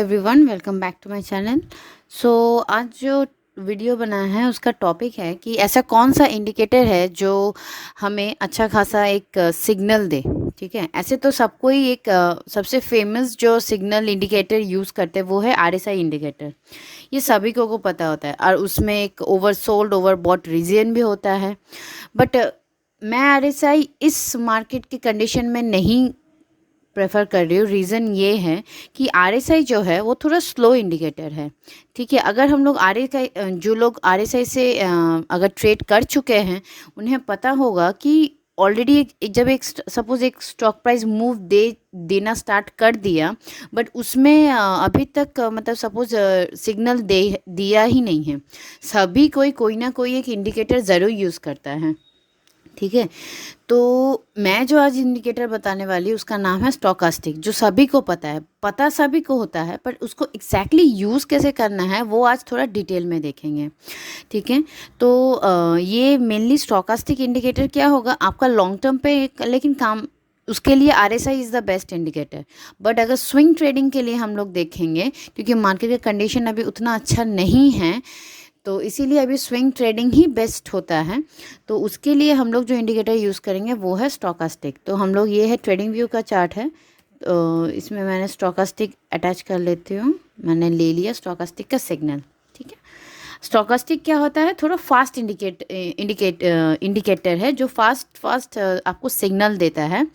Everyone, welcome back to my channel. So आज जो video बना है उसका टॉपिक है कि ऐसा कौन सा इंडिकेटर है जो हमें अच्छा खासा एक सिग्नल दे। ठीक है, ऐसे तो सबको ही एक सबसे फेमस जो सिग्नल इंडिकेटर यूज़ करते हैं वो है आरएसआई इंडिकेटर। ये सभी को पता होता है और उसमें एक ओवरसोल्ड ओवरबॉट रीजन भी होता है। बट मैं आरएसआई इस मार्केट की कंडीशन में नहीं प्रेफर कर रही हूँ। रीज़न ये है कि आरएसआई जो है वो थोड़ा स्लो इंडिकेटर है। ठीक है, अगर हम लोग जो लोग आरएसआई से अगर ट्रेड कर चुके हैं उन्हें पता होगा कि ऑलरेडी जब एक सपोज एक स्टॉक प्राइस मूव देना स्टार्ट कर दिया, बट उसमें अभी तक मतलब सपोज सिग्नल दिया ही नहीं है। सभी कोई ना कोई एक इंडिकेटर ज़रूर यूज़ करता है। ठीक है, तो मैं जो आज इंडिकेटर बताने वाली हूँ उसका नाम है स्टोकास्टिक, जो सभी को पता सभी को होता है, पर उसको एग्जैक्टली यूज़ कैसे करना है वो आज थोड़ा डिटेल में देखेंगे। ठीक है, तो ये मेनली स्टोकास्टिक इंडिकेटर क्या होगा आपका लॉन्ग टर्म पे, लेकिन काम उसके लिए RSI is the best indicator. But अगर स्विंग ट्रेडिंग के लिए हम लोग देखेंगे, क्योंकि मार्केट का कंडीशन अभी उतना अच्छा नहीं है, तो इसीलिए अभी स्विंग ट्रेडिंग ही बेस्ट होता है। तो उसके लिए हम लोग जो इंडिकेटर यूज़ करेंगे वो है स्टोकास्टिक। तो हम लोग ये है ट्रेडिंग व्यू का चार्ट है, तो इसमें मैंने स्टोकास्टिक अटैच कर लेती हूँ। मैंने ले लिया स्टोकास्टिक का सिग्नल। ठीक है, स्टोकास्टिक क्या होता है, थोड़ा फास्ट इंडिकेटर है जो फास्ट आपको सिग्नल देता है।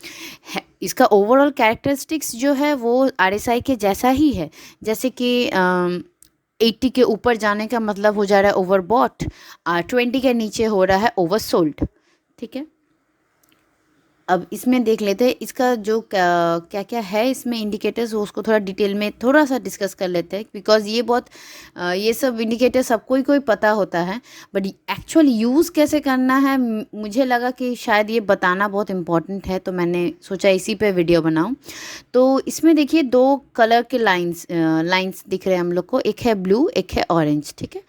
इसका ओवरऑल कैरेक्टरिस्टिक्स जो है वो आरएसआई के जैसा ही है, जैसे कि 80 के ऊपर जाने का मतलब हो जा रहा है ओवरबॉट, 20 के नीचे हो रहा है ओवरसोल्ड। ठीक है, अब इसमें देख लेते हैं इसका जो क्या क्या है इसमें इंडिकेटर्स, वो उसको थोड़ा डिटेल में थोड़ा सा डिस्कस कर लेते हैं। बिकॉज ये सब इंडिकेटर सबको ही कोई पता होता है, बट एक्चुअल यूज़ कैसे करना है मुझे लगा कि शायद ये बताना बहुत इम्पोर्टेंट है, तो मैंने सोचा इसी पे वीडियो बनाऊं। तो इसमें देखिए दो कलर के लाइंस दिख रहे हैं हम लोग को, एक है ब्लू एक है ऑरेंज। ठीक है,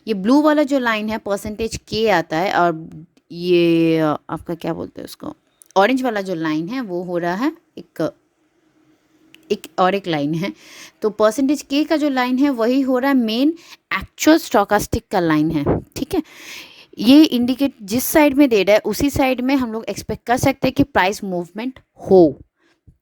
ये ब्लू वाला जो लाइन है परसेंटेज के आता है, और ये आपका क्या बोलते हैं उसको, ऑरेंज वाला जो लाइन है वो हो रहा है एक लाइन है। तो परसेंटेज के का जो लाइन है वही हो रहा है मेन एक्चुअल स्टोकास्टिक का लाइन है। ठीक है, ये इंडिकेट जिस साइड में दे रहा है उसी साइड में हम लोग एक्सपेक्ट कर सकते हैं कि प्राइस मूवमेंट हो।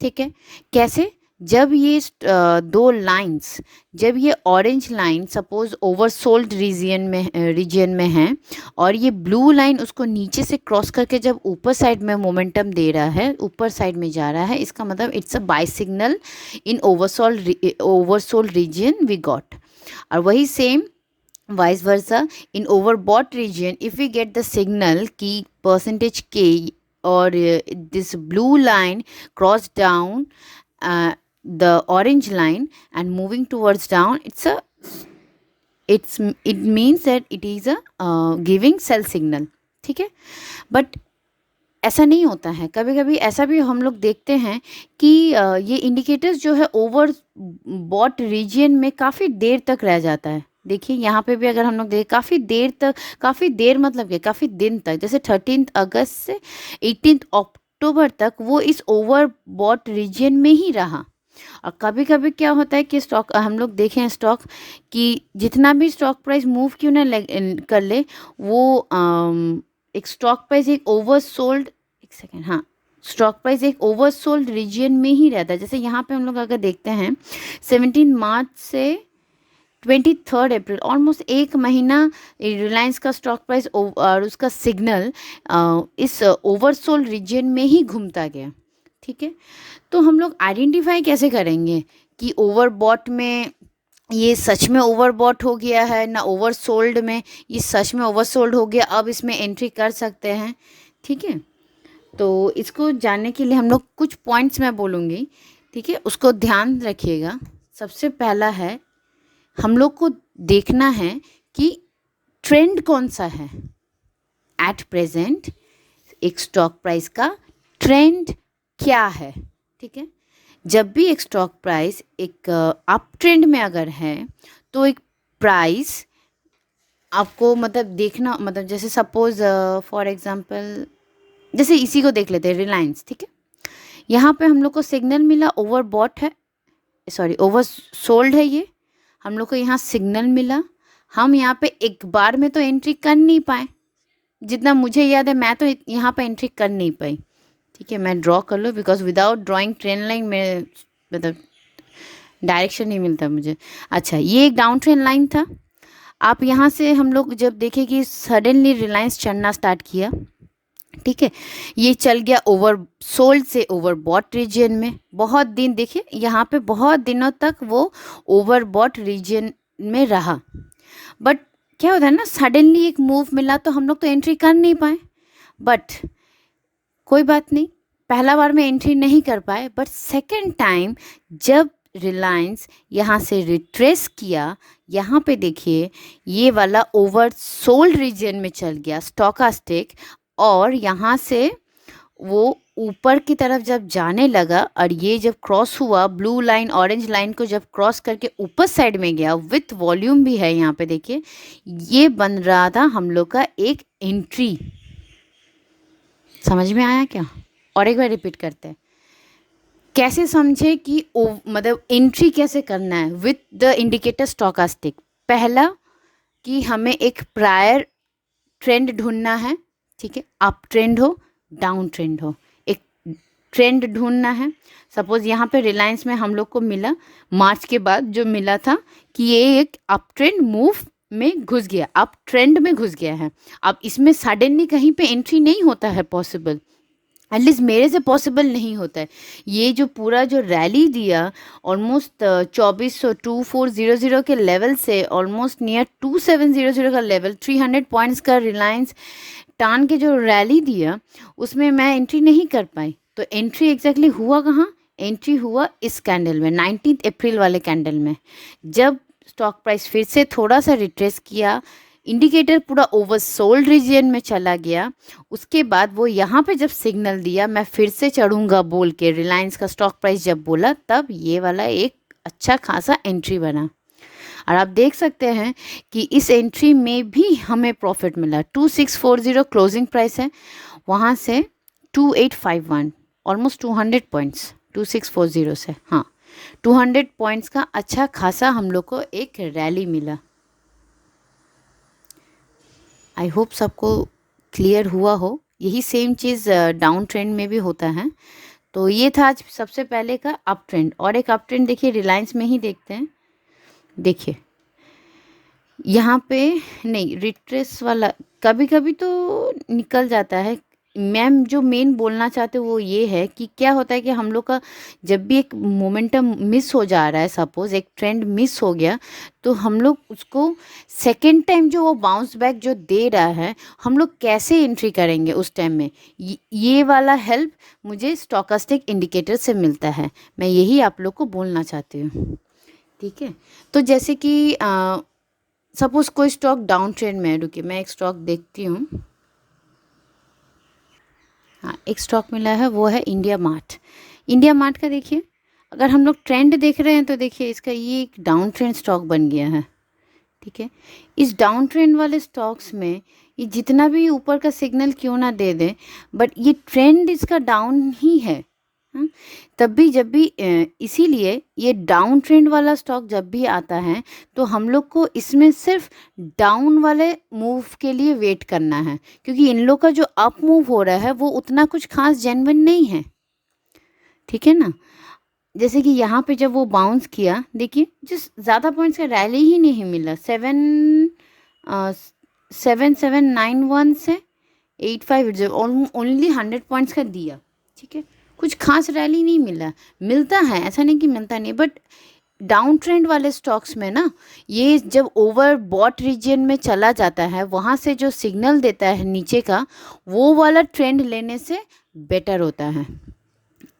ठीक है, कैसे, जब ये दो लाइंस, जब ये orange line suppose oversold region में है और ये ब्लू लाइन उसको नीचे से क्रॉस करके जब ऊपर साइड में मोमेंटम दे रहा है, ऊपर साइड में जा रहा है, इसका मतलब it's a buy signal in oversold region we got. और वही same vice versa in overbought region, if we get the signal की परसेंटेज के or this blue line cross down the orange line and moving towards down, it means that it is a giving sell signal. ठीक है, but ऐसा नहीं होता है, कभी कभी ऐसा भी हम लोग देखते हैं कि ये इंडिकेटर्स जो है ओवर बॉट रीजन में काफ़ी देर तक रह जाता है। देखिए यहाँ पे भी अगर हम लोग देखें काफ़ी देर तक, काफ़ी देर मतलब क्या, काफ़ी दिन तक, जैसे 13 अगस्त से 18 अक्टूबर तक वो इस ओवर बॉट रीजन में ही रहा। और कभी कभी क्या होता है कि स्टॉक हम लोग देखें स्टॉक कि जितना भी स्टॉक प्राइस मूव क्यों ना कर ले, वो एक स्टॉक प्राइस एक ओवरसोल्ड, एक सेकेंड, हाँ, स्टॉक प्राइस एक ओवरसोल्ड रीजन में ही रहता है। जैसे यहाँ पे हम लोग अगर देखते हैं 17 मार्च से 23 अप्रैल, ऑलमोस्ट एक महीना रिलायंस का स्टॉक प्राइस और उसका सिग्नल इस ओवरसोल्ड रीजन में ही घूमता गया। ठीक है, तो हम लोग आइडेंटिफाई कैसे करेंगे कि ओवरबॉट में ये सच में ओवरबॉट हो गया है ना, ओवरसोल्ड में ये सच में ओवरसोल्ड हो गया, अब इसमें एंट्री कर सकते हैं। ठीक है, तो इसको जानने के लिए हम लोग कुछ पॉइंट्स मैं बोलूँगी। ठीक है, उसको ध्यान रखिएगा। सबसे पहला है, हम लोग को देखना है कि ट्रेंड कौन सा है एट प्रेजेंट, एक स्टॉक प्राइस का ट्रेंड क्या है। ठीक है, जब भी एक स्टॉक प्राइस एक अप ट्रेंड में अगर है तो एक प्राइस आपको मतलब देखना, मतलब जैसे सपोज फॉर एग्जांपल जैसे इसी को देख लेते हैं रिलायंस। ठीक है, यहाँ पे हम लोग को सिग्नल मिला ओवरबॉट है, सॉरी ओवर सोल्ड है ये, हम लोग को यहाँ सिग्नल मिला, हम यहाँ पे एक बार में तो एंट्री कर नहीं पाए, जितना मुझे याद है मैं तो यहाँ पे एंट्री कर नहीं पाई। ठीक है, मैं ड्रॉ कर लो, because without drawing trend line में मतलब डायरेक्शन नहीं मिलता मुझे। अच्छा, ये एक डाउन ट्रेंड लाइन था। आप यहाँ से हम लोग जब देखें कि सडनली रिलायंस चढ़ना स्टार्ट किया, ठीक है, ये चल गया ओवर सोल्ड से ओवर बॉट रीजन में। बहुत दिन देखिए यहाँ पे बहुत दिनों तक वो ओवर बॉट रीजन में रहा, बट क्या होता है ना, सडनली एक मूव मिला तो हम लोग तो एंट्री कर नहीं पाए। बट कोई बात नहीं, पहला बार में एंट्री नहीं कर पाए, बट सेकेंड टाइम जब रिलायंस यहाँ से रिट्रेस किया, यहाँ पे देखिए ये वाला ओवर सोल्ड रीजन में चल गया स्टॉकास्टिक, और यहाँ से वो ऊपर की तरफ जब जाने लगा और ये जब क्रॉस हुआ ब्लू लाइन ऑरेंज लाइन को जब क्रॉस करके ऊपर साइड में गया, विथ वॉल्यूम भी है यहाँ पे देखिए, ये बन रहा था हम लोग का एक एंट्री। समझ में आया क्या? और एक बार रिपीट करते हैं, कैसे समझे कि मतलब एंट्री कैसे करना है विथ द इंडिकेटर स्टॉकास्टिक। पहला कि हमें एक प्रायर ट्रेंड ढूंढना है, ठीक है, अप ट्रेंड हो डाउन ट्रेंड हो, एक ट्रेंड ढूंढना है। सपोज यहाँ पे रिलायंस में हम लोग को मिला मार्च के बाद जो मिला था कि ये एक अप ट्रेंड मूव में घुस गया, अप ट्रेंड में घुस गया है। अब इसमें सडनली कहीं पे एंट्री नहीं होता है पॉसिबल, एटलीस्ट मेरे से पॉसिबल नहीं होता है। ये जो पूरा जो रैली दिया ऑलमोस्ट 2400 2400 के लेवल से ऑलमोस्ट नियर 2700 का लेवल, 300 पॉइंट्स का रिलायंस टान के जो रैली दिया, उसमें मैं एंट्री नहीं कर पाई। तो एंट्री एग्जैक्टली हुआ कहाँ? एंट्री हुआ इस कैंडल में, 19 अप्रैल वाले कैंडल में, जब स्टॉक प्राइस फिर से थोड़ा सा रिट्रेस किया, इंडिकेटर पूरा ओवरसोल्ड रीजन में चला गया, उसके बाद वो यहाँ पे जब सिग्नल दिया मैं फिर से चढ़ूंगा बोल के, रिलायंस का स्टॉक प्राइस जब बोला, तब ये वाला एक अच्छा खासा एंट्री बना। और आप देख सकते हैं कि इस एंट्री में भी हमें प्रॉफिट मिला। 2640 क्लोजिंग प्राइस है, वहाँ से 2851, ऑलमोस्ट 200 पॉइंट्स 2640 से, हाँ 200 पॉइंट्स का अच्छा खासा हम लोग को एक रैली मिला। आई होप सबको क्लियर हुआ हो। यही सेम चीज़ डाउन ट्रेंड में भी होता है। तो ये था आज सबसे पहले का अप ट्रेंड। और एक अप ट्रेंड देखिए रिलायंस में ही देखते हैं। देखिए यहाँ पे नहीं, रिट्रेस वाला कभी कभी तो निकल जाता है। मैम जो मेन बोलना चाहते वो ये है कि क्या होता है कि हम लोग का जब भी एक मोमेंटम मिस हो जा रहा है, सपोज एक ट्रेंड मिस हो गया, तो हम लोग उसको सेकेंड टाइम जो वो बाउंस बैक जो दे रहा है, हम लोग कैसे एंट्री करेंगे उस टाइम में, ये वाला हेल्प मुझे स्टॉकास्टिक इंडिकेटर से मिलता है। मैं यही आप लोग को बोलना चाहती हूँ, ठीक है। तो जैसे कि सपोज कोई स्टॉक डाउन ट्रेंड में है, रुकिए मैं एक स्टॉक देखती हूँ। हाँ, एक स्टॉक मिला है, वो है इंडिया मार्ट। इंडिया मार्ट का देखिए, अगर हम लोग ट्रेंड देख रहे हैं तो देखिए इसका ये एक डाउन ट्रेंड स्टॉक बन गया है, ठीक है। इस डाउन ट्रेंड वाले स्टॉक्स में ये जितना भी ऊपर का सिग्नल क्यों ना दे दे, बट ये ट्रेंड इसका डाउन ही है। तब भी जब भी इसीलिए ये डाउन ट्रेंड वाला स्टॉक जब भी आता है तो हम लोग को इसमें सिर्फ डाउन वाले मूव के लिए वेट करना है, क्योंकि इन लोग का जो अप मूव हो रहा है वो उतना कुछ खास जेन्युइन नहीं है, ठीक है ना। जैसे कि यहाँ पे जब वो बाउंस किया, देखिए जिस ज़्यादा पॉइंट्स का रैली ही नहीं मिला, 7791 से 85 ओनली 100 पॉइंट्स का दिया, ठीक है। कुछ खास रैली नहीं मिला, मिलता है ऐसा नहीं कि मिलता नहीं, बट डाउन ट्रेंड वाले स्टॉक्स में ना ये जब ओवर बॉट रीजन में चला जाता है, वहाँ से जो सिग्नल देता है नीचे का, वो वाला ट्रेंड लेने से बेटर होता है।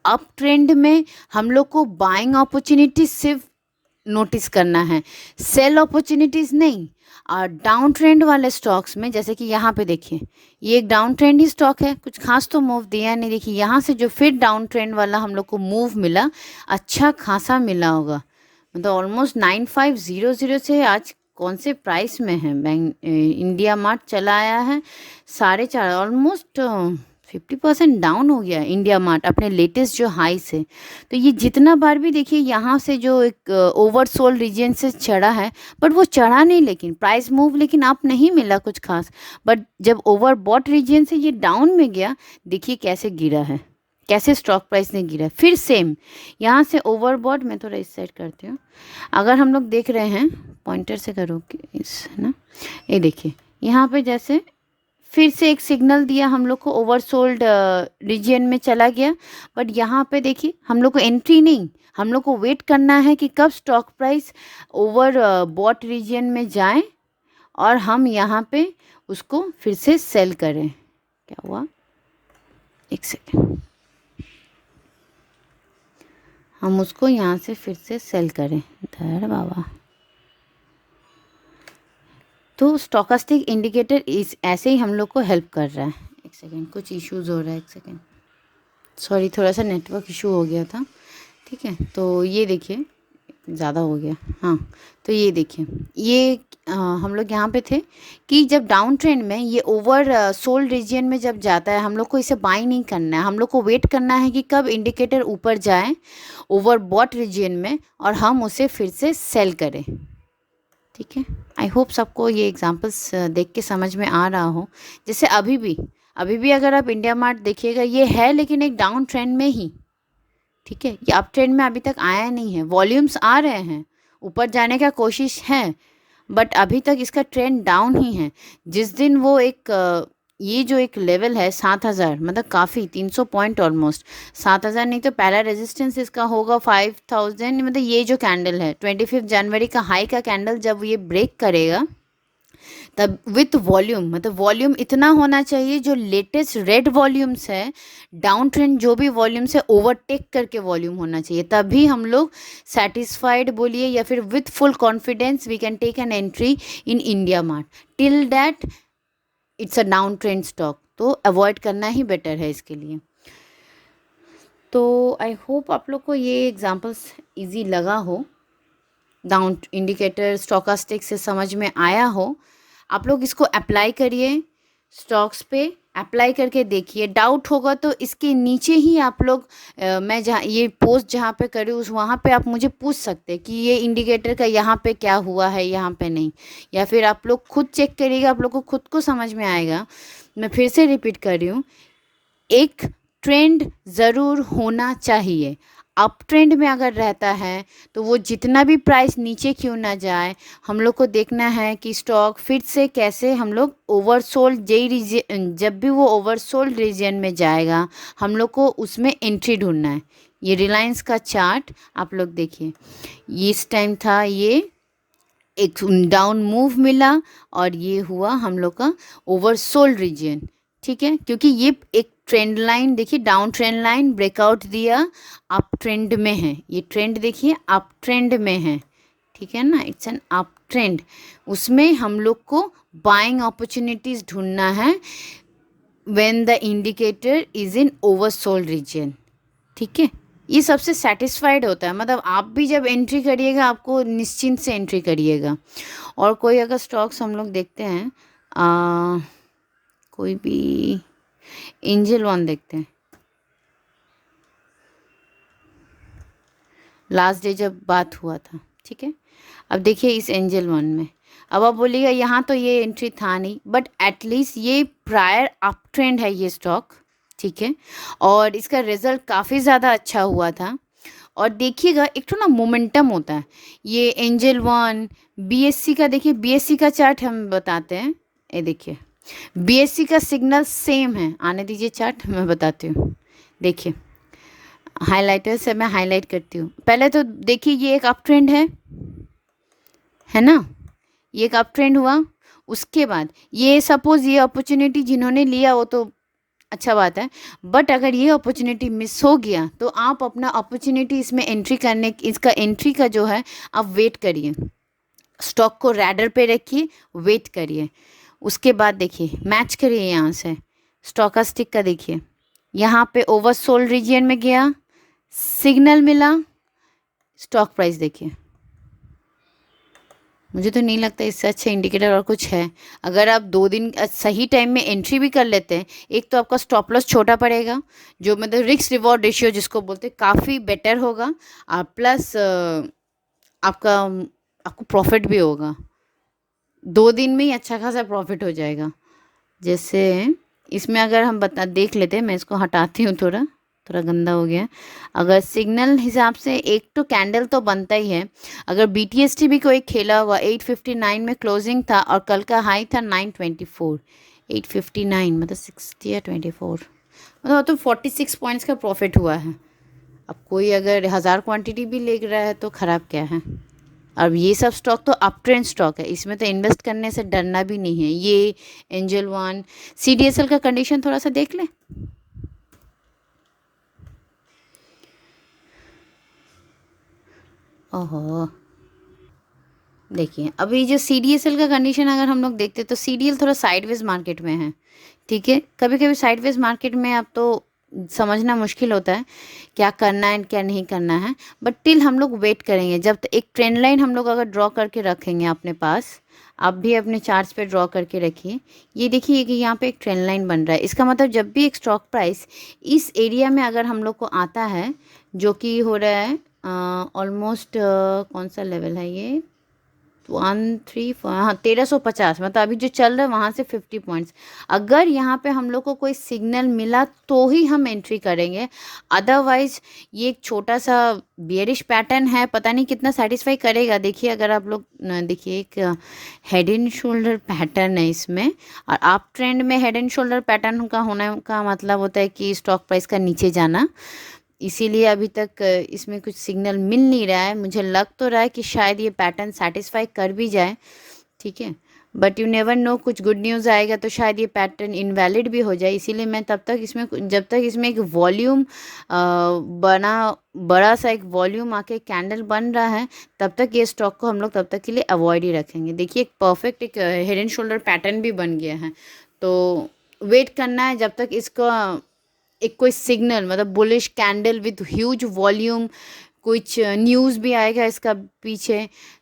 अप ट्रेंड में हम लोग को बाइंग अपॉर्चुनिटी सिर्फ नोटिस करना है, सेल अपॉर्चुनिटीज़ नहीं। और डाउन ट्रेंड वाले स्टॉक्स में जैसे कि यहाँ पे देखिए, ये एक डाउन ट्रेंड ही स्टॉक है, कुछ खास तो मूव दिया नहीं। देखिए यहाँ से जो फिर डाउन ट्रेंड वाला हम लोग को मूव मिला, अच्छा खासा मिला होगा, मतलब ऑलमोस्ट 9500 से आज कौन से प्राइस में है। बैंक इंडिया मार्ट चला आया है 4.5, ऑलमोस्ट 50% डाउन हो गया इंडिया मार्ट अपने लेटेस्ट जो हाई से। तो ये जितना बार भी देखिए यहाँ से जो एक ओवरसोल्ड रीजन से चढ़ा है, बट वो चढ़ा नहीं, लेकिन प्राइस मूव लेकिन अप नहीं मिला कुछ खास। बट जब ओवर बॉट रीजन से ये डाउन में गया, देखिए कैसे गिरा है, कैसे स्टॉक प्राइस ने गिरा। फिर सेम यहाँ से ओवर बॉट, मैं थोड़ा इस साइड करती हूँ, अगर हम लोग देख रहे हैं पॉइंटर से करो कि इस है ना, ये देखिए यहाँ पे जैसे फिर से एक सिग्नल दिया हम लोग को, ओवरसोल्ड रीजन में चला गया। बट यहाँ पे देखिए हम लोग को एंट्री नहीं, हम लोग को वेट करना है कि कब stock price overbought region में जाए और हम यहाँ पे उसको फिर से सेल करें। क्या हुआ, एक सेकेंड, हम उसको यहाँ से फिर से सेल करें। धर बाबा, तो स्टोकास्टिक इंडिकेटर इस ऐसे ही हम लोग को हेल्प कर रहा है। एक सेकेंड, कुछ इश्यूज हो रहा है, एक सेकेंड, सॉरी, थोड़ा सा नेटवर्क इशू हो गया था। ठीक है, तो ये देखिए ज़्यादा हो गया, हाँ, तो ये देखिए ये हम लोग यहाँ पे थे कि जब डाउन ट्रेंड में ये ओवर सोल्ड रीजन में जब जाता है, हम लोग को इसे बाई नहीं करना है, हम लोग को वेट करना है कि कब इंडिकेटर ऊपर जाए ओवर बॉट रीजन में और हम उसे फिर से सेल करें। ठीक है, आई होप सबको ये एग्जांपल्स देख के समझ में आ रहा हो। जैसे अभी भी अगर आप इंडिया मार्ट देखिएगा, ये है लेकिन एक डाउन ट्रेंड में ही। ठीक है, ये अप ट्रेंड में अभी तक आया नहीं है, वॉल्यूम्स आ रहे हैं, ऊपर जाने का कोशिश है, बट अभी तक इसका ट्रेंड डाउन ही है। जिस दिन वो एक ये जो एक लेवल है 7000, मतलब काफ़ी 300 पॉइंट ऑलमोस्ट, 7000 नहीं तो पहला रेजिस्टेंस इसका होगा 5000, मतलब ये जो कैंडल है 25 जनवरी का हाई का कैंडल, जब ये ब्रेक करेगा तब विथ वॉल्यूम, मतलब वॉल्यूम इतना होना चाहिए जो लेटेस्ट रेड वॉल्यूम्स है, डाउन ट्रेंड जो भी वॉल्यूम्स है ओवरटेक करके वॉल्यूम होना चाहिए, तभी हम लोग सेटिस्फाइड बोलिए या फिर with full confidence we can take an entry in India Mart. Till that it's a down trend stock, तो अवॉइड करना ही बेटर है इसके लिए। तो आई होप आप लोग को ये एग्जांपल्स इजी लगा हो, डाउन इंडिकेटर स्टोकास्टिक से समझ में आया हो। आप लोग इसको अप्लाई करिए, स्टॉक्स पे अप्लाई करके देखिए। डाउट होगा तो इसके नीचे ही आप लोग मैं जहाँ ये पोस्ट जहाँ पे करी उस वहाँ पे आप मुझे पूछ सकते हैं कि ये इंडिकेटर का यहाँ पे क्या हुआ है, यहाँ पे नहीं, या फिर आप लोग खुद चेक करिएगा, आप लोग को खुद को समझ में आएगा। मैं फिर से रिपीट कर रही हूँ, एक ट्रेंड ज़रूर होना चाहिए। अप ट्रेंड में अगर रहता है तो वो जितना भी प्राइस नीचे क्यों ना जाए, हम लोग को देखना है कि स्टॉक फिर से कैसे हम लोग ओवरसोल्ड जब भी वो ओवरसोल्ड रीजन में जाएगा, हम लोग को उसमें एंट्री ढूंढना है। ये रिलायंस का चार्ट आप लोग देखिए, इस टाइम था ये एक डाउन मूव मिला और ये हुआ हम लोग का ओवरसोल्ड रीजन। ठीक है, क्योंकि ये एक ट्रेंड लाइन देखिए, डाउन ट्रेंड लाइन ब्रेकआउट दिया, अप ट्रेंड में है, ये ट्रेंड देखिए अप ट्रेंड में है। ठीक है ना, इट्स एन अप ट्रेंड, उसमें हम लोग को बाइंग अपॉर्चुनिटीज ढूंढना है when the indicator is in oversold region. ठीक है, ये सबसे सेटिस्फाइड होता है, मतलब आप भी जब एंट्री करिएगा आपको निश्चिंत से एंट्री करिएगा। और कोई अगर स्टॉक्स हम लोग देखते हैं, कोई भी एंजल वन देखते हैं, लास्ट डे जब बात हुआ था। ठीक है, अब देखिए इस एंजल वन में, अब आप बोलिएगा यहाँ तो ये एंट्री था नहीं, बट एटलीस्ट ये प्रायर अप ट्रेंड है ये स्टॉक। ठीक है, और इसका रिजल्ट काफ़ी ज़्यादा अच्छा हुआ था। और देखिएगा एक तो ना मोमेंटम होता है, ये एंजल वन बीएससी का, देखिए बीएससी का चार्ट हम बताते हैं, ये देखिए बीएससी का सिग्नल सेम है, आने दीजिए चार्ट मैं बताती हूँ। देखिए हाइलाइटर से मैं हाईलाइट करती हूँ, पहले तो देखिए ये एक अप ट्रेंड है ना, ये एक अप ट्रेंड हुआ, उसके बाद ये सपोज ये अपॉर्चुनिटी जिन्होंने लिया वो तो अच्छा बात है, बट अगर ये अपॉर्चुनिटी मिस हो गया तो आप अपना अपॉर्चुनिटी इसमें एंट्री करने, इसका एंट्री का जो है आप वेट करिए, स्टॉक को रैडर पे रखिए, वेट करिए। उसके बाद देखिए मैच करिए यहाँ से स्टोकास्टिक का, देखिए यहाँ पे ओवरसोल्ड रीजन में गया, सिग्नल मिला, स्टॉक प्राइस देखिए मुझे तो नहीं लगता इससे अच्छा इंडिकेटर और कुछ है। अगर आप 2 दिन सही टाइम में एंट्री भी कर लेते हैं, एक तो आपका स्टॉप लॉस छोटा पड़ेगा, जो मतलब रिस्क रिवॉर्ड रेशियो जिसको बोलते हैं काफ़ी बेटर होगा, और प्लस आपका आपको प्रॉफिट भी होगा। 2 दिन में ही अच्छा खासा प्रॉफिट हो जाएगा। जैसे इसमें अगर हम बता देख लेते हैं, मैं इसको हटाती हूँ, थोड़ा थोड़ा गंदा हो गया। अगर सिग्नल हिसाब से एक तो कैंडल तो बनता ही है। अगर BTST भी कोई खेला हुआ 859 में क्लोजिंग था और कल का हाई था 924। 859 मतलब 60 या 24, मतलब तो 46 पॉइंट्स का प्रॉफिट हुआ है। अब कोई अगर 1000 क्वांटिटी भी ले रहा है तो ख़राब क्या है। अब ये सब स्टॉक तो अप ट्रेंड स्टॉक है, इसमें तो इन्वेस्ट करने से डरना भी नहीं है। ये एंजल वन, CDSL का कंडीशन थोड़ा सा देख लें। ओहो, देखिए अभी जो CDSL का कंडीशन अगर हम लोग देखते तो CDL थोड़ा साइडवेज मार्केट में है। ठीक है, कभी कभी साइडवेज मार्केट में अब तो समझना मुश्किल होता है क्या करना है क्या नहीं करना है, बट टिल हम लोग वेट करेंगे जब तक एक ट्रेंड लाइन हम लोग अगर ड्रॉ करके रखेंगे अपने पास। आप भी अपने चार्ट्स पे ड्रॉ करके रखिए। ये देखिए कि यहाँ पे एक ट्रेंड लाइन बन रहा है, इसका मतलब जब भी एक स्टॉक प्राइस इस एरिया में अगर हम लोग को आता है, जो कि हो रहा है ऑलमोस्ट कौन सा लेवल है ये, 134, हाँ 1350, मतलब अभी जो चल रहा है वहाँ से 50 पॉइंट्स। अगर यहाँ पे हम लोग को कोई सिग्नल मिला तो ही हम एंट्री करेंगे, अदरवाइज ये एक छोटा सा बियरिश पैटर्न है, पता नहीं कितना सेटिस्फाई करेगा। देखिए अगर आप लोग देखिए, एक हेड एंड शोल्डर पैटर्न है इसमें, और आप ट्रेंड में हेड एंड शोल्डर पैटर्न का होने का मतलब होता है कि स्टॉक प्राइस का नीचे जाना। इसीलिए अभी तक इसमें कुछ सिग्नल मिल नहीं रहा है। मुझे लग तो रहा है कि शायद ये पैटर्न सेटिस्फाई कर भी जाए। ठीक है, बट यू नेवर नो, कुछ गुड न्यूज़ आएगा तो शायद ये पैटर्न इनवैलिड भी हो जाए। इसीलिए मैं तब तक इसमें, जब तक इसमें एक वॉल्यूम बना, बड़ा सा एक वॉल्यूम आके कैंडल बन रहा है, तब तक ये स्टॉक को हम लोग तब तक के लिए अवॉइड ही रखेंगे। देखिए एक परफेक्ट एक हेड एंड शोल्डर पैटर्न भी बन गया है, तो वेट करना है जब तक इसका एक कोई सिग्नल, मतलब bullish candle with huge volume, कुछ न्यूज़ भी आएगा इसका पीछे।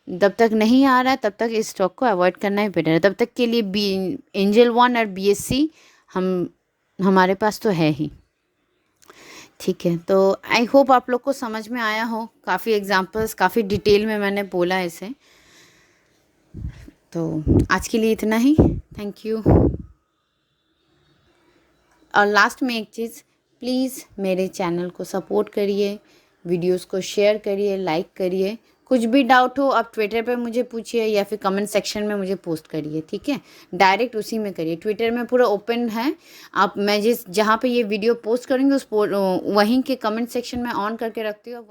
तब तक नहीं आ रहा है तब तक इस स्टॉक को अवॉइड करना ही बेटर है। तब तक के लिए एंजल वन और BSC हमारे पास तो है ही। ठीक है, तो आई होप आप लोग को समझ में आया हो। काफ़ी एग्जांपल्स, काफ़ी डिटेल में मैंने बोला इसे। तो आज के लिए इतना ही, थैंक यू। और लास्ट में एक चीज़, प्लीज़ मेरे चैनल को सपोर्ट करिए, वीडियोस को शेयर करिए, लाइक करिए। कुछ भी डाउट हो आप ट्विटर पे मुझे पूछिए या फिर कमेंट सेक्शन में मुझे पोस्ट करिए। ठीक है, डायरेक्ट उसी में करिए, ट्विटर में पूरा ओपन है। आप, मैं जहाँ पे ये वीडियो पोस्ट करूँगी उस वहीं के कमेंट सेक्शन में ऑन करके रखती हूँ।